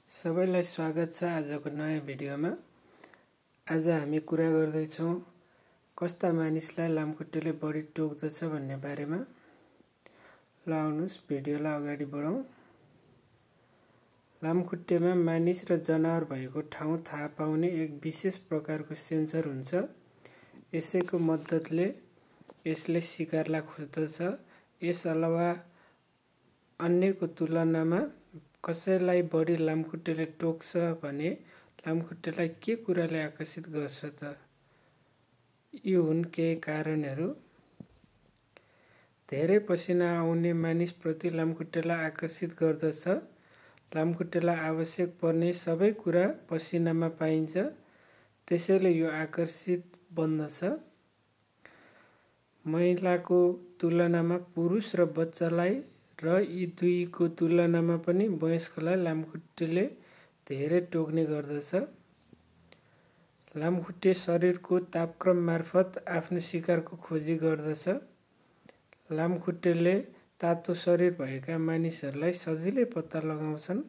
सबैलाई स्वागत छ आजको नयाँ भिडियोमा। आज हामी कुरा गर्दैछौँ कस्ता मानिसलाई लामखुट्टेले बढी टोक्दछ भन्ने बारेमा। ल आउनुस् भिडियोलाई अगाडि बढाउँ। लामखुट्टेमा मानिस र जनावर भएको ठाउँ थाहा पाउने एक विशेष प्रकारको सेन्सर हुन्छ। यसैको मद्दतले यसले शिकारलाई खोज्दछ। यस अलावा अन्यको तुलनामा कसैलाई बढी लामखुट्टेले टोक्छ भने लामखुट्टेलाई के कुराले आकर्षित गर्छ त? यी हुन् केही कारणहरू। धेरै पसिना आउने मानिसप्रति लामखुट्टेलाई आकर्षित गर्दछ। लामखुट्टेलाई आवश्यक पर्ने सबै कुरा पसिनामा पाइन्छ, त्यसैले यो आकर्षित बन्दछ। महिलाको तुलनामा पुरुष र बच्चालाई र यी दुईको तुलनामा पनि वयस्कलाई लामखुट्टेले धेरै टोक्ने गर्दछ। लामखुट्टे शरीरको तापक्रम मार्फत आफ्नो शिकारको खोजी गर्दछ। लामखुट्टेले तातो शरीर भएका मानिसहरूलाई सजिलै पत्ता लगाउँछन्।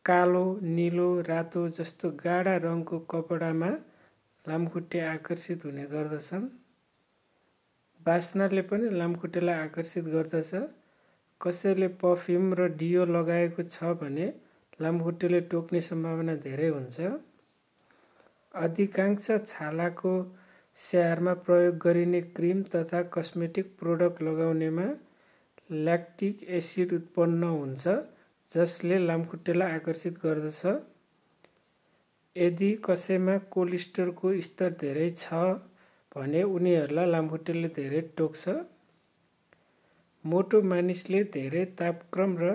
कालो, नीलो, रातो जस्तो गाढा रङको कपडामा लामखुट्टे आकर्षित हुने गर्दछन्। बास्नाले पनि लामखुट्टेलाई आकर्षित गर्दछ। कसैले परफ्युम र डियो लगाएको छ भने लामखुट्टेले टोक्ने सम्भावना धेरै हुन्छ। अधिकांश छालाको स्याहारमा प्रयोग गरिने क्रिम तथा कस्मेटिक प्रोडक्ट लगाउनेमा ल्याक्टिक एसिड उत्पन्न हुन्छ, जसले लामखुट्टेलाई आकर्षित गर्दछ। यदि कसैमा कोलेस्ट्रोलको स्तर धेरै छ भने उनीहरूलाई लामखुट्टेले धेरै टोक्छ। मोटो मानिसले धेरै तापक्रम र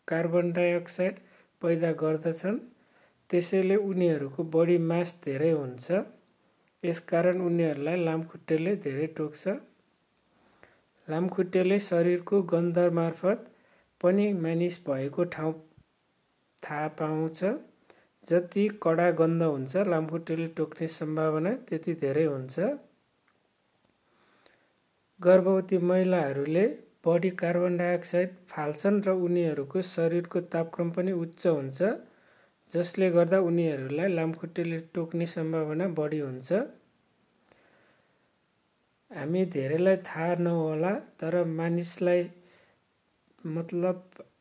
कार्बन डाइअक्साइड पैदा गर्दछन्, त्यसैले उनीहरूको बडी मास धेरै हुन्छ। यसकारण उनीहरूलाई लामखुट्टेले धेरै टोक्छ। लामखुट्टेले शरीरको गन्ध मार्फत पनि मानिस भएको ठाउँ थाहा पाउँछ। जति कडा गन्ध हुन्छ, लामखुट्टेले टोक्ने सम्भावना त्यति धेरै हुन्छ। गर्भवती महिलाहरूले बढी कार्बन डाइअक्साइड फाल्छन् र उनीहरूको शरीरको तापक्रम पनि उच्च हुन्छ, जसले गर्दा उनीहरूलाई लामखुट्टेले टोक्ने सम्भावना बढी हुन्छ। हामी धेरैलाई थाहा नहोला, तर मानिसलाई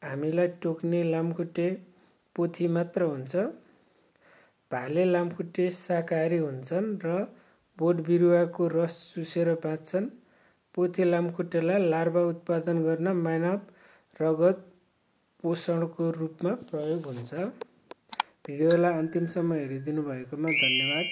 हामीलाई टोक्ने लामखुट्टे पोथी मात्र हुन्छ। भाले लामखुट्टे शाकाहारी हुन्छन् र बोट बिरुवाको रस चुसेर बाँच्छन्। पोथी लामखुट्टेलाई लार्भा उत्पादन गर्न मानव रगत पोषणको रूपमा प्रयोग हुन्छ। भिडियोलाई अन्तिमसम्म हेरिदिनु भएकोमा धन्यवाद।